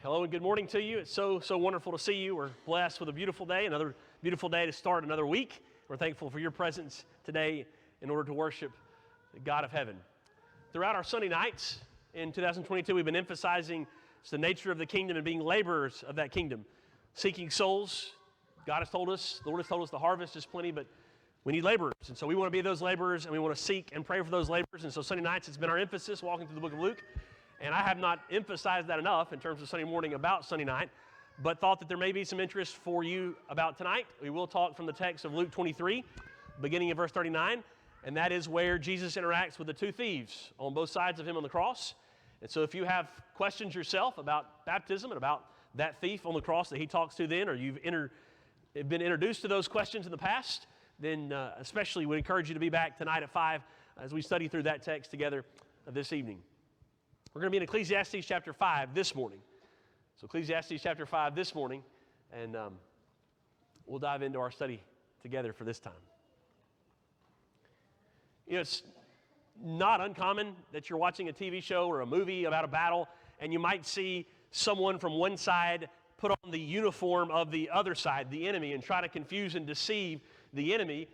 Hello and good morning to you. It's so wonderful to see you. We're blessed with a beautiful day, another beautiful day to start another week. We're thankful for your presence today in order to worship the God of heaven. Throughout our Sunday nights in 2022, we've been emphasizing the nature of the kingdom and being laborers of that kingdom, seeking souls. God has told us, the Lord has told us the harvest is plenty, but we need laborers. And so we want to be those laborers, and we want to seek and pray for those laborers. And so Sunday nights, it's been our emphasis walking through the book of Luke. And I have not emphasized that enough in terms of Sunday morning about Sunday night, but thought that there may be some interest for you about tonight. We will talk from the text of Luke 23, beginning in verse 39, and that is where Jesus interacts with the two thieves on both sides of him on the cross. And so if you have questions yourself about baptism and about that thief on the cross that he talks to then, or you've been introduced to those questions in the past, then especially would encourage you to be back tonight at 5 as we study through that text together this evening. We're going to be in Ecclesiastes chapter 5 this morning. So Ecclesiastes chapter 5 this morning, and we'll dive into our study together for this time. You know, it's not uncommon that you're watching a TV show or a movie about a battle, and you might see someone from one side put on the uniform of the other side, the enemy, and try to confuse and deceive the enemy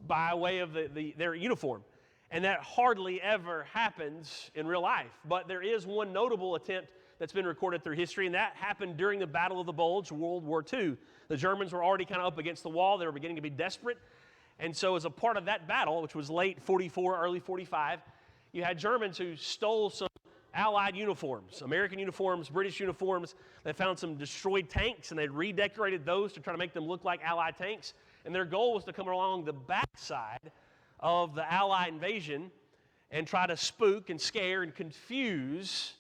by way of their uniform. And that hardly ever happens in real life. But there is one notable attempt that's been recorded through history, and that happened during the Battle of the Bulge, World War II. The Germans were already kind of up against the wall. They were beginning to be desperate. And so as a part of that battle, which was late 44, early 45, you had Germans who stole some Allied uniforms, American uniforms, British uniforms. They found some destroyed tanks, and they redecorated those to try to make them look like Allied tanks. And their goal was to come along the backside of the Allied invasion and try to spook and scare and confuse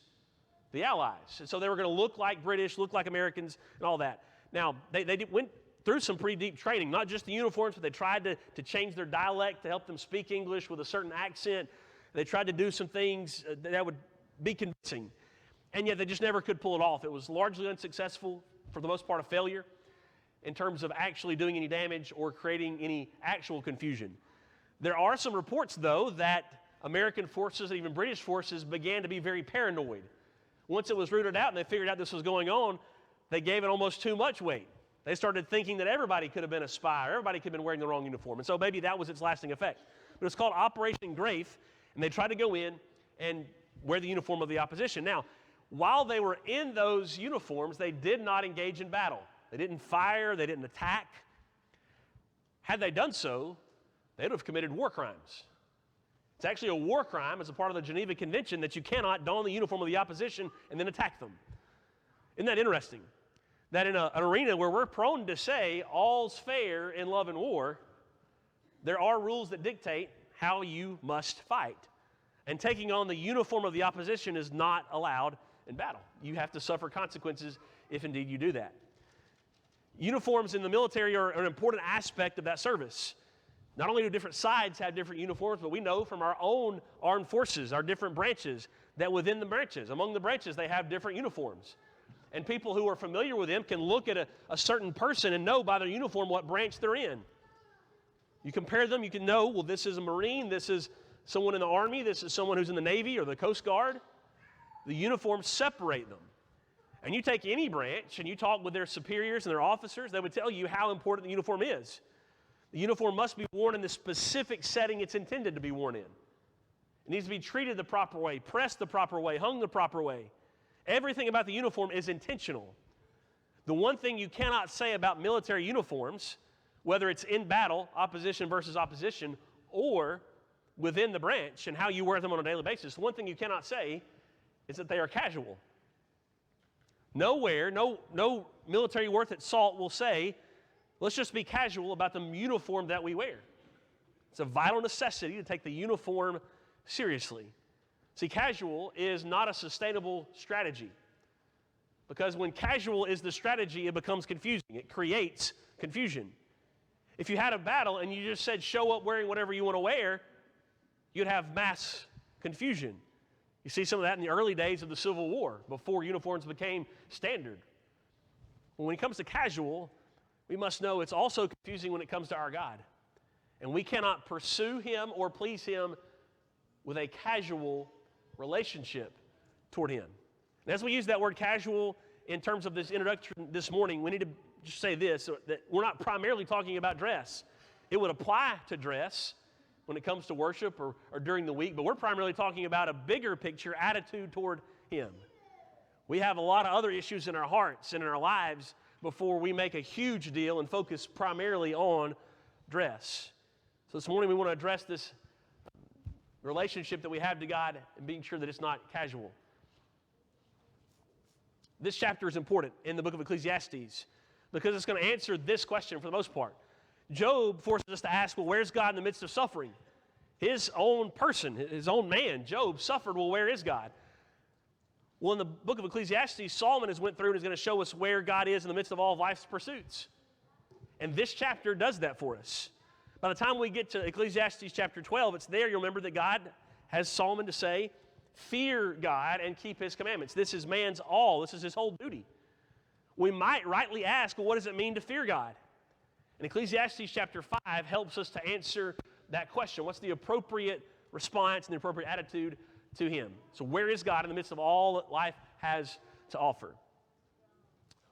the Allies. And so they were going to look like British, look like Americans, and all that. Now, they went through some pretty deep training, not just the uniforms, but they tried to change their dialect to help them speak English with a certain accent. They tried to do some things that would be convincing, and yet they just never could pull it off. It was largely unsuccessful, for the most part a failure, in terms of actually doing any damage or creating any actual confusion. There are some reports, though, that American forces and even British forces began to be very paranoid. Once it was rooted out and they figured out this was going on, they gave it almost too much weight. They started thinking that everybody could have been a spy or everybody could have been wearing the wrong uniform. And so maybe that was its lasting effect. But it's called Operation Grafe, and they tried to go in and wear the uniform of the opposition. Now, while they were in those uniforms, they did not engage in battle. They didn't fire, they didn't attack. Had they done so, they would have committed war crimes. It's actually a war crime as a part of the Geneva Convention that you cannot don the uniform of the opposition and then attack them. Isn't that interesting? That in an arena where we're prone to say all's fair in love and war, there are rules that dictate how you must fight. And taking on the uniform of the opposition is not allowed in battle. You have to suffer consequences if indeed you do that. Uniforms in the military are an important aspect of that service. Not only do different sides have different uniforms, but we know from our own armed forces, our different branches, that within the branches, among the branches, they have different uniforms. And people who are familiar with them can look at a certain person and know by their uniform what branch they're in. You compare them, you can know, well, this is a Marine, this is someone in the Army, this is someone who's in the Navy or the Coast Guard. The uniforms separate them. And you take any branch and you talk with their superiors and their officers, they would tell you how important the uniform is. The uniform must be worn in the specific setting it's intended to be worn in. It needs to be treated the proper way, pressed the proper way, hung the proper way. Everything about the uniform is intentional. The one thing you cannot say about military uniforms, whether it's in battle, opposition versus opposition, or within the branch and how you wear them on a daily basis, the one thing you cannot say is that they are casual. Nowhere, no military worth its salt will say, let's just be casual about the uniform that we wear. It's a vital necessity to take the uniform seriously. See, casual is not a sustainable strategy, because when casual is the strategy, it becomes confusing. It creates confusion. If you had a battle and you just said show up wearing whatever you want to wear, you'd have mass confusion. You see some of that in the early days of the Civil War, before uniforms became standard. When it comes to casual, we must know it's also confusing when it comes to our God. And we cannot pursue Him or please Him with a casual relationship toward Him. And as we use that word casual in terms of this introduction this morning, we need to just say this, that we're not primarily talking about dress. It would apply to dress when it comes to worship or during the week, but we're primarily talking about a bigger picture attitude toward Him. We have a lot of other issues in our hearts and in our lives before we make a huge deal and focus primarily on dress. So this morning we want to address this relationship that we have to God and being sure that it's not casual. This chapter is important in the book of Ecclesiastes because it's going to answer this question for the most part. Job forces us to ask, well, where's God in the midst of suffering? His own person, his own man, Job, suffered. Well, where is God? Well, in the book of Ecclesiastes, Solomon has went through and is going to show us where God is in the midst of all of life's pursuits. And this chapter does that for us. By the time we get to Ecclesiastes chapter 12, it's there. You'll remember that God has Solomon to say, fear God and keep His commandments. This is man's all. This is his whole duty. We might rightly ask, well, what does it mean to fear God? And Ecclesiastes chapter 5 helps us to answer that question. What's the appropriate response and the appropriate attitude to Him? So where is God in the midst of all that life has to offer?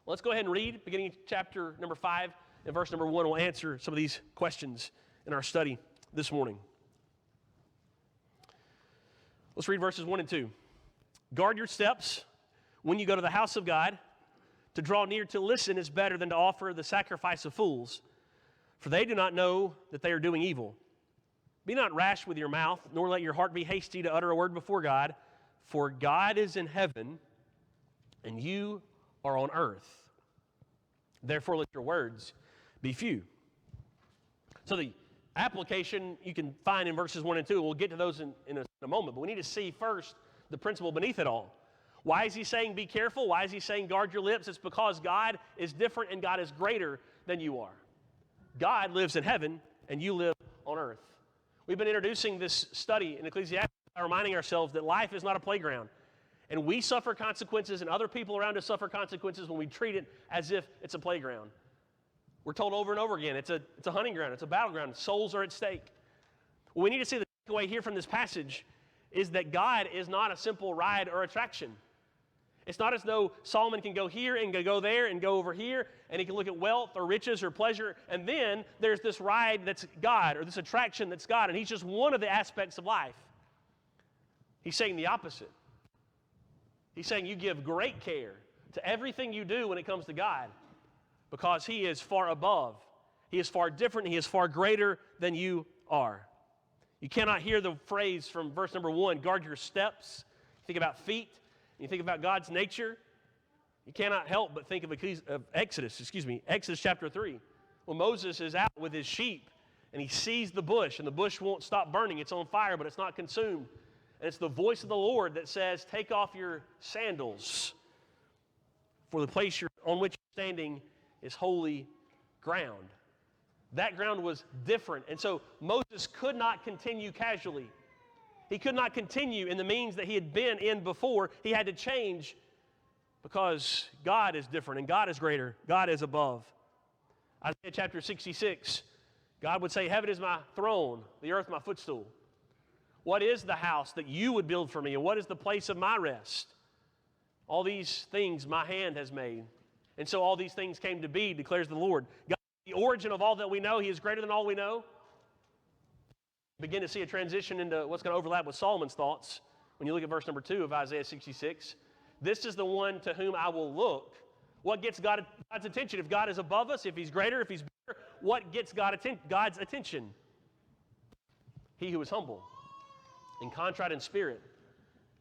Well, let's go ahead and read, beginning chapter number 5 and verse number 1. We'll answer some of these questions in our study this morning. Let's read verses 1 and 2. Guard your steps when you go to the house of God. To draw near to listen is better than to offer the sacrifice of fools, for they do not know that they are doing evil. Be not rash with your mouth, nor let your heart be hasty to utter a word before God, for God is in heaven, and you are on earth. Therefore let your words be few. So the application you can find in verses 1 and 2, and we'll get to those in a moment, but we need to see first the principle beneath it all. Why is He saying be careful? Why is He saying guard your lips? It's because God is different and God is greater than you are. God lives in heaven and you live on earth. We've been introducing this study in Ecclesiastes by reminding ourselves that life is not a playground. And we suffer consequences and other people around us suffer consequences when we treat it as if it's a playground. We're told over and over again, it's a hunting ground, it's a battleground, souls are at stake. What we need to see the takeaway here from this passage is that God is not a simple ride or attraction. It's not as though Solomon can go here and go there and go over here, and he can look at wealth or riches or pleasure, and then there's this ride that's God or this attraction that's God, and He's just one of the aspects of life. He's saying the opposite. He's saying you give great care to everything you do when it comes to God because He is far above. He is far different. He is far greater than you are. You cannot hear the phrase from verse number 1, guard your steps. You think about feet. You think about God's nature, you cannot help but think of Exodus chapter 3. When Moses is out with his sheep and he sees the bush, and the bush won't stop burning. It's on fire, but it's not consumed. And it's the voice of the Lord that says, take off your sandals, for the place on which you're standing is holy ground. That ground was different. And so Moses could not continue casually. He could not continue in the means that he had been in before. He had to change because God is different and God is greater. God is above. Isaiah chapter 66, God would say, heaven is my throne, the earth my footstool. What is the house that you would build for me, and what is the place of my rest? All these things my hand has made. And so all these things came to be, declares the Lord. God is the origin of all that we know. He is greater than all we know. Begin to see a transition into what's going to overlap with Solomon's thoughts when you look at verse number 2 of Isaiah 66. This is the one to whom I will look. What gets God's attention? If God is above us, if He's greater, if He's better, what gets God's attention? He who is humble and contrite in spirit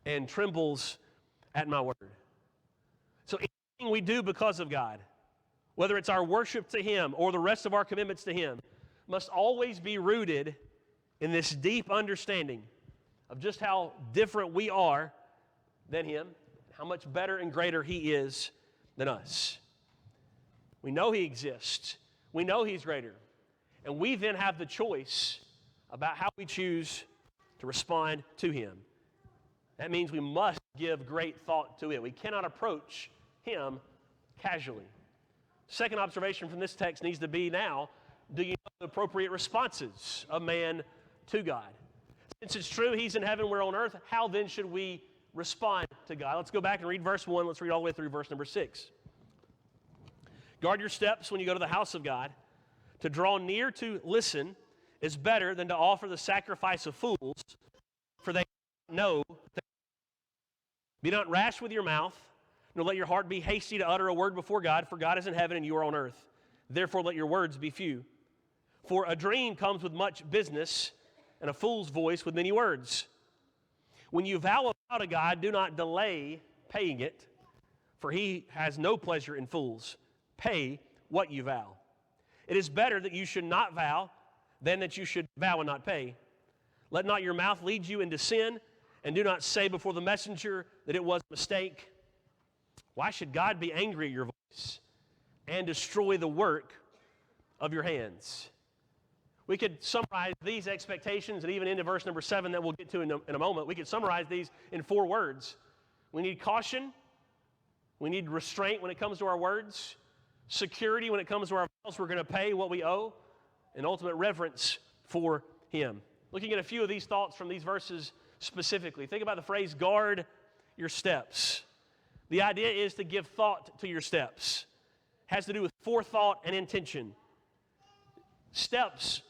and trembles at my word. So anything we do because of God, whether it's our worship to Him or the rest of our commitments to Him, must always be rooted in this deep understanding of just how different we are than Him, how much better and greater He is than us. We know He exists. We know He's greater. And we then have the choice about how we choose to respond to Him. That means we must give great thought to it. We cannot approach Him casually. Second observation from this text needs to be now, do you know the appropriate responses of man to God? Since it's true He's in heaven, we're on earth, how then should we respond to God. Let's go back and read verse 1. Let's read all the way through verse number 6. Guard your steps when you go to the house of God. To draw near to listen is better than to offer the sacrifice of fools, for they know. Be not rash with your mouth, nor let your heart be hasty to utter a word before God, for God is in heaven and you are on earth. Therefore let your words be few. For a dream comes with much business, and a fool's voice with many words. When you vow a vow to God, do not delay paying it, for he has no pleasure in fools. Pay what you vow. It is better that you should not vow than that you should vow and not pay. Let not your mouth lead you into sin, and do not say before the messenger that it was a mistake. Why should God be angry at your voice and destroy the work of your hands? We could summarize these expectations, and even into verse number 7 that we'll get to in a moment, we could summarize these in 4 words. We need caution. We need restraint when it comes to our words. Security when it comes to our vows. We're going to pay what we owe. And ultimate reverence for Him. Looking at a few of these thoughts from these verses specifically. Think about the phrase, guard your steps. The idea is to give thought to your steps. It has to do with forethought and intention. Steps,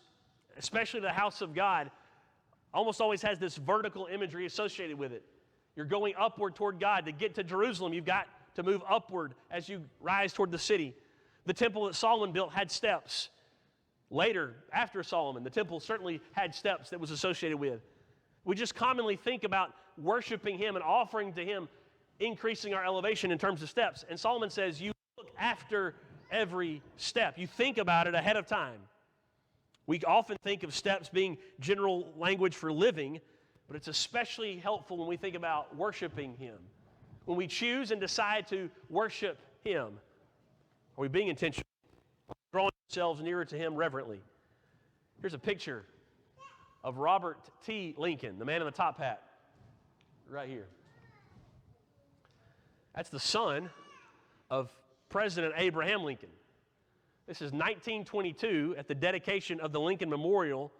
especially the house of God, almost always has this vertical imagery associated with it. You're going upward toward God. To get to Jerusalem, you've got to move upward as you rise toward the city. The temple that Solomon built had steps. Later, after Solomon, the temple certainly had steps that was associated with. We just commonly think about worshiping Him and offering to Him, increasing our elevation in terms of steps. And Solomon says, you look after every step. You think about it ahead of time. We often think of steps being general language for living, but it's especially helpful when we think about worshiping Him. When we choose and decide to worship Him, are we being intentional? Drawing ourselves nearer to Him reverently. Here's a picture of Robert T. Lincoln, the man in the top hat, right here. That's the son of President Abraham Lincoln. This is 1922 at the dedication of the Lincoln Memorial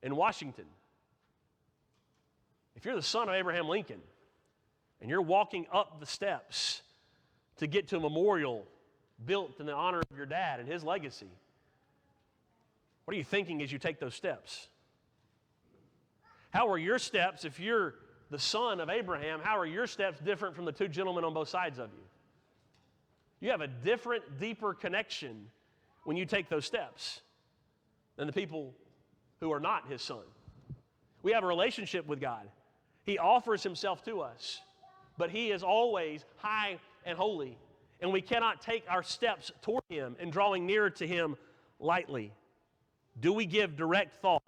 in Washington. If you're the son of Abraham Lincoln and you're walking up the steps to get to a memorial built in the honor of your dad and his legacy, what are you thinking as you take those steps? How are your steps, if you're the son of Abraham, how are your steps different from the 2 gentlemen on both sides of you? You have a different, deeper connection when you take those steps than the people who are not His son. We have a relationship with God. He offers Himself to us, but He is always high and holy, and we cannot take our steps toward Him and drawing nearer to Him lightly. Do we give direct thought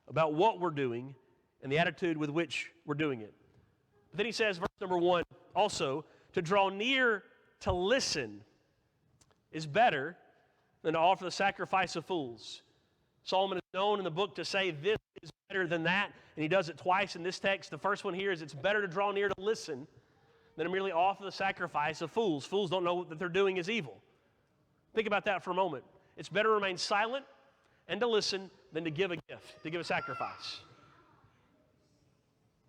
about what we're doing and the attitude with which we're doing it? But then he says, verse number 1, also, to draw near to listen is better than to offer the sacrifice of fools. Solomon is known in the book to say this is better than that, and he does it twice in this text. The first one here is it's better to draw near to listen than to merely offer the sacrifice of fools. Fools don't know what they're doing is evil. Think about that for a moment. It's better to remain silent and to listen than to give a gift, to give a sacrifice.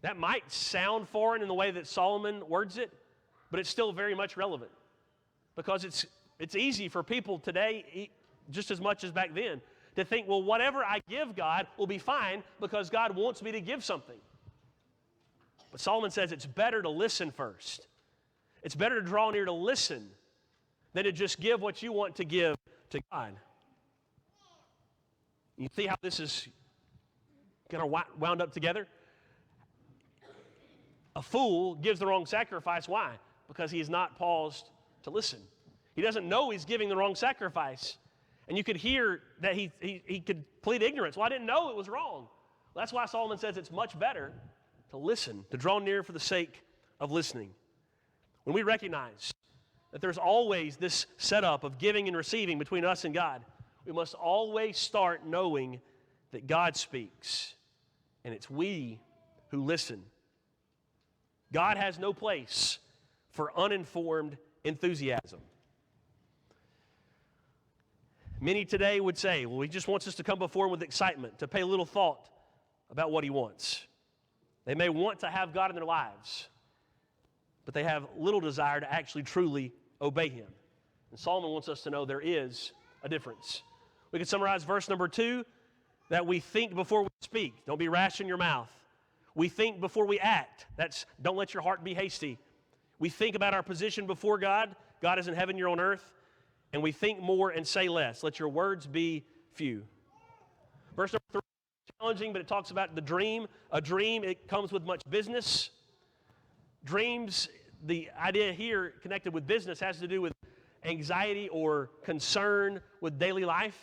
That might sound foreign in the way that Solomon words it, but it's still very much relevant. Because it's easy for people today, just as much as back then, to think, well, whatever I give God will be fine because God wants me to give something. But Solomon says it's better to listen first. It's better to draw near to listen than to just give what you want to give to God. You see how this is kind of wound up together? A fool gives the wrong sacrifice. Why? Because he has not paused to listen. He doesn't know he's giving the wrong sacrifice. And you could hear that he could plead ignorance. Well, I didn't know it was wrong. Well, that's why Solomon says it's much better to listen, to draw near for the sake of listening. When we recognize that there's always this setup of giving and receiving between us and God, we must always start knowing that God speaks, and it's we who listen. God has no place for uninformed enthusiasm. Many today would say, well, He just wants us to come before Him with excitement, to pay little thought about what He wants. They may want to have God in their lives, but they have little desire to actually truly obey him. And Solomon wants us to know there is a difference. We can summarize verse number 2, that we think before we speak. Don't be rash in your mouth. We think before we act. That's don't let your heart be hasty. We think about our position before God. God is in heaven, you're on earth. And we think more and say less. Let your words be few. Verse number 3 is challenging, but it talks about the dream. A dream, it comes with much business. Dreams, the idea here connected with business has to do with anxiety or concern with daily life.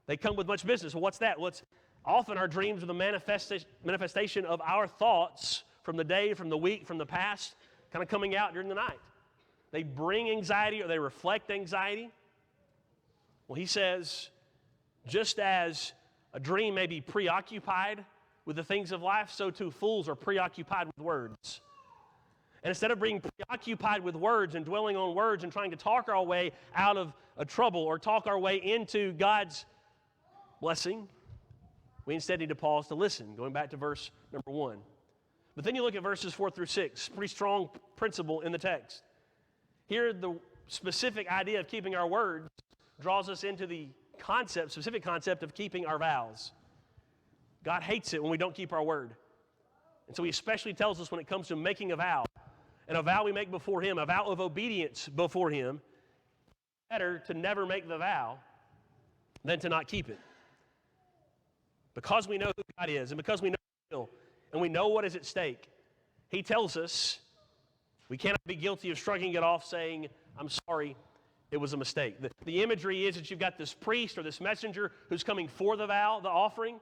They come with much business. Well, what's that? Well, it's often our dreams are the manifestation of our thoughts from the day, from the week, from the past, kind of coming out during the night. They bring anxiety or they reflect anxiety. Well, he says, just as a dream may be preoccupied with the things of life, so too fools are preoccupied with words. And instead of being preoccupied with words and dwelling on words and trying to talk our way out of a trouble or talk our way into God's blessing, we instead need to pause to listen, going back to verse number 1. But then you look at verses 4 through 6, pretty strong principle in the text. Here, the specific idea of keeping our words draws us into the specific concept of keeping our vows. God hates it when we don't keep our word. And so he especially tells us when it comes to making a vow, and a vow we make before him, a vow of obedience before him, better to never make the vow than to not keep it. Because we know who God is, and because we know his will, and we know what is at stake, he tells us we cannot be guilty of shrugging it off, saying, I'm sorry, it was a mistake. The imagery is that you've got this priest or this messenger who's coming for the vow, the offering,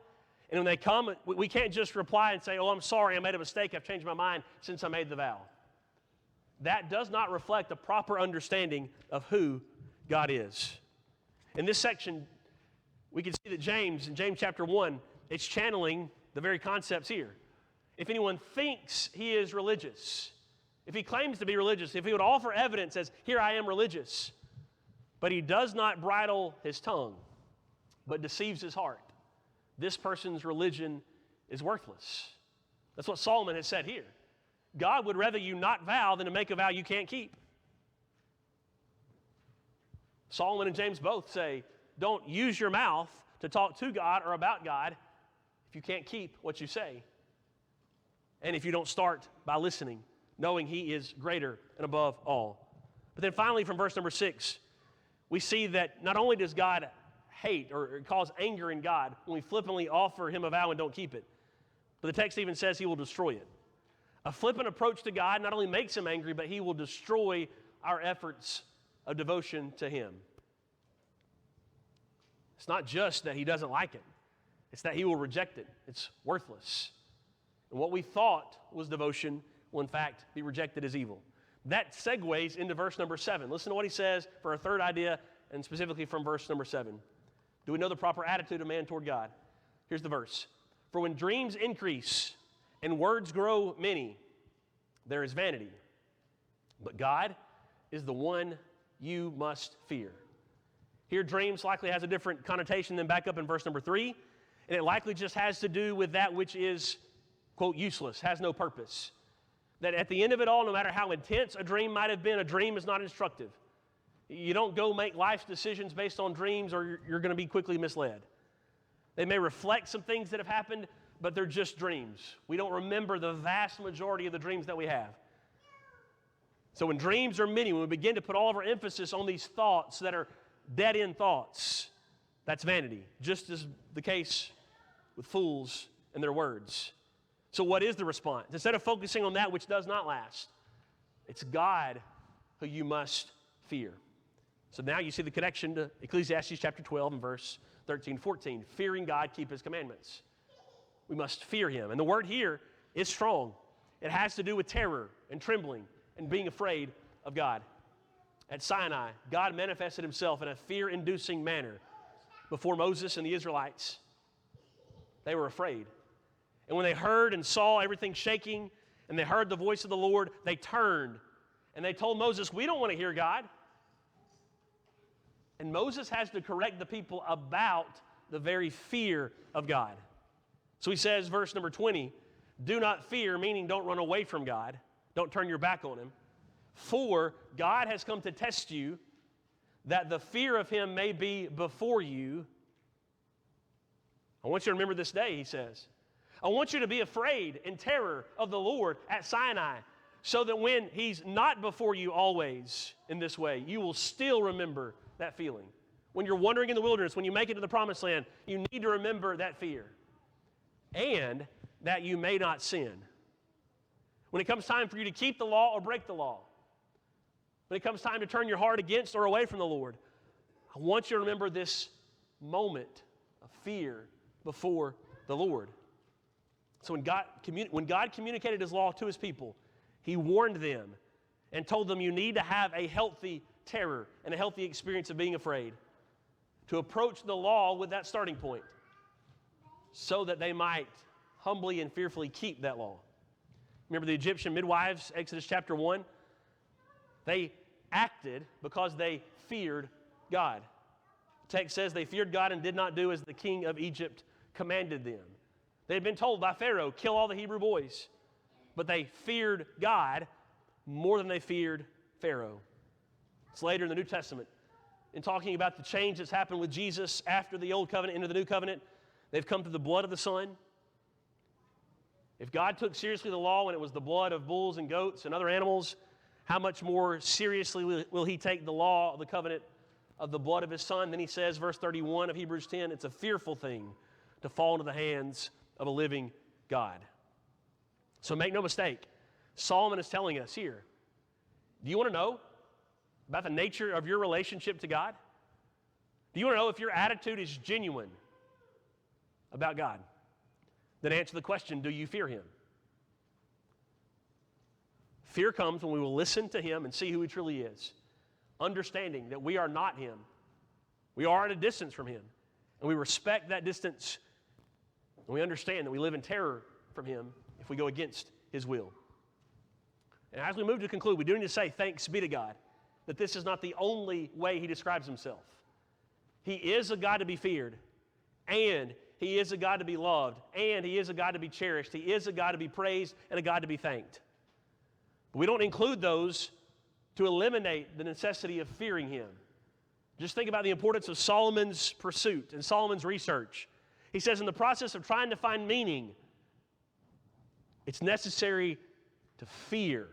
and when they come, we can't just reply and say, oh, I'm sorry, I made a mistake, I've changed my mind since I made the vow. That does not reflect a proper understanding of who God is. In this section, we can see that James, in James chapter 1, it's channeling the very concepts here. If anyone thinks he is religious, if he claims to be religious, if he would offer evidence as, here I am religious, but he does not bridle his tongue, but deceives his heart, this person's religion is worthless. That's what Solomon has said here. God would rather you not vow than to make a vow you can't keep. Solomon and James both say, don't use your mouth to talk to God or about God if you can't keep what you say. And if you don't start by listening, knowing he is greater and above all. But then finally from verse number 6, we see that not only does God hate or cause anger in God when we flippantly offer him a vow and don't keep it, but the text even says he will destroy it. A flippant approach to God not only makes him angry, but he will destroy our efforts of devotion to him. It's not just that he doesn't like it. It's that he will reject it. It's worthless. And what we thought was devotion will in fact be rejected as evil. That segues into verse number 7. Listen to what he says for our third idea, and specifically from verse number 7. Do we know the proper attitude of man toward God? Here's the verse. For when dreams increase and words grow many, there is vanity. But God is the one you must fear. Here, dreams likely has a different connotation than back up in verse number 3, and it likely just has to do with that which is, quote, useless, has no purpose. That at the end of it all, no matter how intense a dream might have been, a dream is not instructive. You don't go make life decisions based on dreams or you're going to be quickly misled. They may reflect some things that have happened, but they're just dreams. We don't remember the vast majority of the dreams that we have. So when dreams are many, when we begin to put all of our emphasis on these thoughts that are dead-end thoughts, that's vanity, just as the case with fools and their words. So what is the response? Instead of focusing on that which does not last, it's God who you must fear. So now you see the connection to Ecclesiastes chapter 12 and verse 13, 14. Fearing God, keep his commandments. We must fear him. And the word here is strong. It has to do with terror and trembling and being afraid of God. At Sinai, God manifested himself in a fear-inducing manner before Moses and the Israelites. They were afraid. And when they heard and saw everything shaking and they heard the voice of the Lord, they turned and they told Moses, we don't want to hear God. And Moses has to correct the people about the very fear of God. So he says, verse number 20, Do not fear, meaning don't run away from God. Don't turn your back on him. For God has come to test you, that the fear of him may be before you. I want you to remember this day, he says. I want you to be afraid and terror of the Lord at Sinai, so that when he's not before you always in this way, you will still remember that feeling. When you're wandering in the wilderness, when you make it to the promised land, you need to remember that fear. And that you may not sin. When it comes time for you to keep the law or break the law, when it comes time to turn your heart against or away from the Lord, I want you to remember this moment of fear before the Lord. So when God communicated his law to his people, he warned them and told them you need to have a healthy terror and a healthy experience of being afraid, to approach the law with that starting point so that they might humbly and fearfully keep that law. Remember the Egyptian midwives, Exodus chapter 1? They acted because they feared God. The text says they feared God and did not do as the king of Egypt commanded them. They had been told by Pharaoh, kill all the Hebrew boys. But they feared God more than they feared Pharaoh. It's later in the New Testament. In talking about the change that's happened with Jesus after the Old Covenant into the New Covenant, they've come through the blood of the Son. If God took seriously the law when it was the blood of bulls and goats and other animals, how much more seriously will he take the law of the covenant of the blood of his Son? Then he says, verse 31 of Hebrews 10, it's a fearful thing to fall into the hands of a living God. So make no mistake, Solomon is telling us here, do you want to know about the nature of your relationship to God? Do you want to know if your attitude is genuine about God? Then answer the question, do you fear him? Fear comes when we will listen to him and see who he truly is, understanding that we are not him. We are at a distance from him, and we respect that distance, and we understand that we live in terror from him if we go against his will. And as we move to conclude, we do need to say thanks be to God that this is not the only way he describes himself. He is a God to be feared, and he is a God to be loved, and he is a God to be cherished. He is a God to be praised and a God to be thanked. But we don't include those to eliminate the necessity of fearing him. Just think about the importance of Solomon's pursuit and Solomon's research. He says in the process of trying to find meaning, it's necessary to fear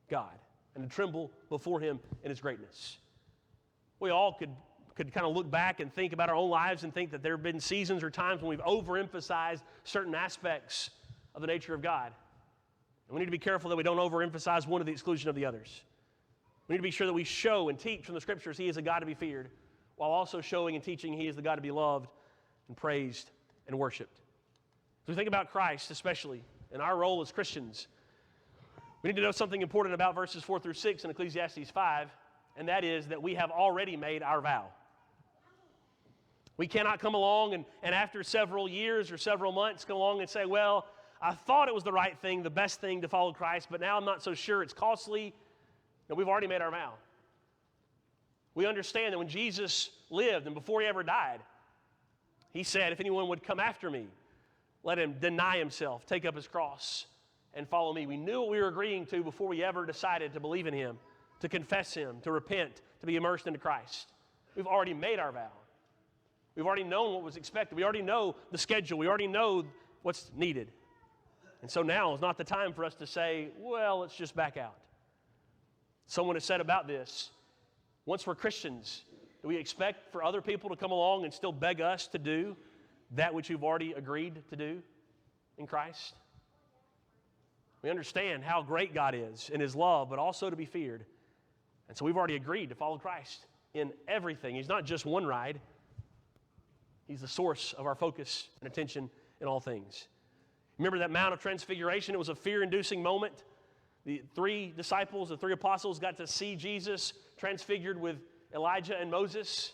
God and to tremble before him in his greatness. We all could kind of look back and think about our own lives and think that there have been seasons or times when we've overemphasized certain aspects of the nature of God. And we need to be careful that we don't overemphasize one to the exclusion of the others. We need to be sure that we show and teach from the Scriptures he is a God to be feared, while also showing and teaching he is the God to be loved and praised and worshiped. As we think about Christ especially, and our role as Christians, we need to know something important about verses 4 through 6 in Ecclesiastes 5, and that is that we have already made our vow. We cannot come along and after several years or several months come along and say, well, I thought it was the right thing, the best thing to follow Christ, but now I'm not so sure, it's costly. No, we've already made our vow. We understand that when Jesus lived and before he ever died, he said, if anyone would come after me, let him deny himself, take up his cross, and follow me. We knew what we were agreeing to before we ever decided to believe in him, to confess him, to repent, to be immersed into Christ. We've already made our vow. We've already known what was expected. We already know the schedule. We already know what's needed. And so now is not the time for us to say, well, let's just back out. Someone has said about this, once we're Christians, do we expect for other people to come along and still beg us to do that which we've already agreed to do in Christ? We understand how great God is in his love, but also to be feared. And so we've already agreed to follow Christ in everything. He's not just one ride. He's the source of our focus and attention in all things. Remember that Mount of Transfiguration? It was a fear-inducing moment. The three disciples, the three apostles got to see Jesus transfigured with Elijah and Moses,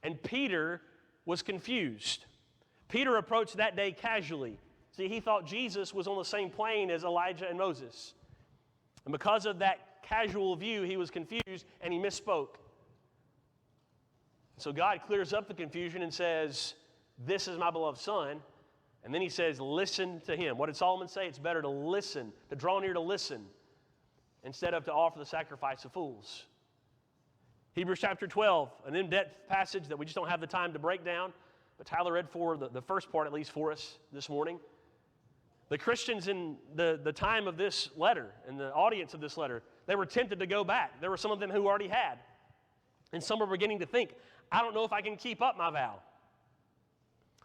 and Peter was confused. Peter approached that day casually. See, he thought Jesus was on the same plane as Elijah and Moses. And because of that casual view, he was confused and he misspoke. So God clears up the confusion and says, this is my beloved Son, And then he says, listen to him. What did Solomon say? It's better to listen, to draw near to listen, instead of to offer the sacrifice of fools. Hebrews chapter 12, an in-depth passage that we just don't have the time to break down, but Tyler read for the first part at least for us this morning. The Christians in the time of this letter and the audience of this letter, they were tempted to go back. There were some of them who already had. And some were beginning to think, I don't know if I can keep up my vow.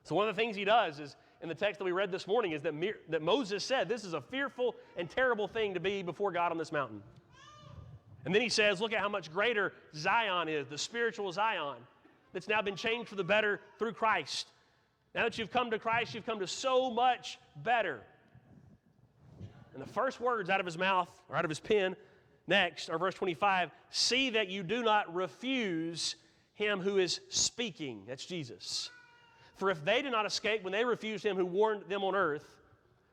So one of the things he does is, in the text that we read this morning, is that Moses said, this is a fearful and terrible thing to be before God on this mountain. And then he says, look at how much greater Zion is, the spiritual Zion, that's now been changed for the better through Christ. Now that you've come to Christ, you've come to so much better. And the first words out of his mouth, or out of his pen, next, are verse 25, see that you do not refuse him who is speaking. That's Jesus. For if they did not escape when they refused him who warned them on earth,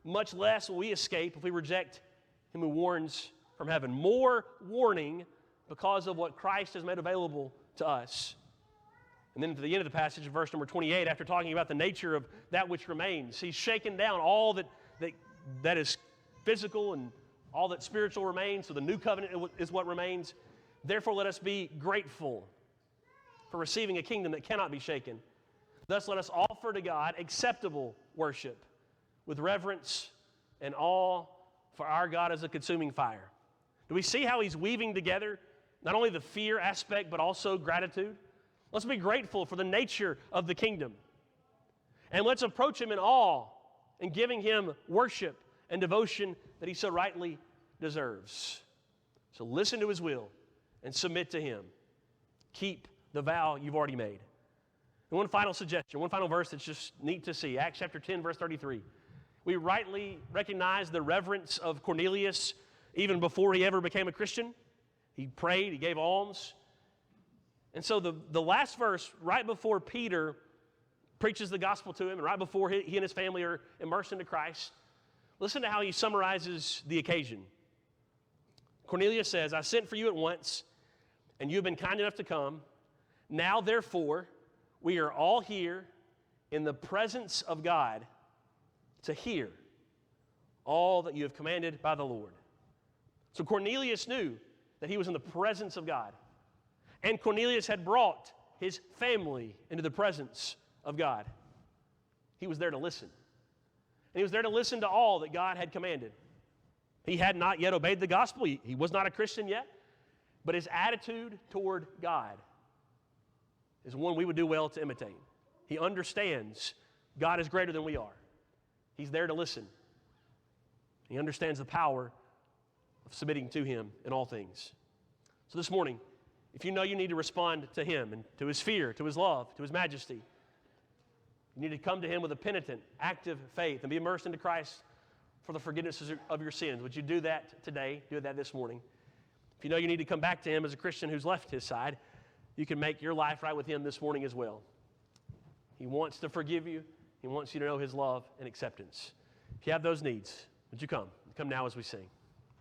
much less will we escape if we reject him who warns from heaven. More warning because of what Christ has made available to us. And then to the end of the passage, in verse number 28, after talking about the nature of that which remains, he's shaken down all that is physical and all that spiritual remains, so the new covenant is what remains. Therefore, let us be grateful for receiving a kingdom that cannot be shaken. Thus, let us offer to God acceptable worship with reverence and awe, for our God is a consuming fire. Do we see how he's weaving together not only the fear aspect, but also gratitude? Let's be grateful for the nature of the kingdom. And let's approach him in awe and giving him worship and devotion that he so rightly deserves. So listen to his will and submit to him. Keep the vow you've already made. And one final suggestion, one final verse that's just neat to see. Acts chapter 10, verse 33. We rightly recognize the reverence of Cornelius even before he ever became a Christian. He prayed, he gave alms. And so the last verse, right before Peter preaches the gospel to him, and right before he and his family are immersed into Christ, listen to how he summarizes the occasion. Cornelius says, I sent for you at once, and you have been kind enough to come. Now, therefore, we are all here in the presence of God to hear all that you have commanded by the Lord. So Cornelius knew that he was in the presence of God. And Cornelius had brought his family into the presence of God. He was there to listen. And he was there to listen to all that God had commanded. He had not yet obeyed the gospel. He was not a Christian yet. But his attitude toward God is one we would do well to imitate. He understands God is greater than we are. He's there to listen. He understands the power of submitting to him in all things. So this morning, if you know you need to respond to him and to his fear, to his love, to his majesty, you need to come to him with a penitent, active faith and be immersed into Christ for the forgiveness of your sins. Would you do that today? Do that this morning. If you know you need to come back to him as a Christian who's left his side, you can make your life right with him this morning as well. He wants to forgive you. He wants you to know his love and acceptance. If you have those needs, would you come? Come now as we sing.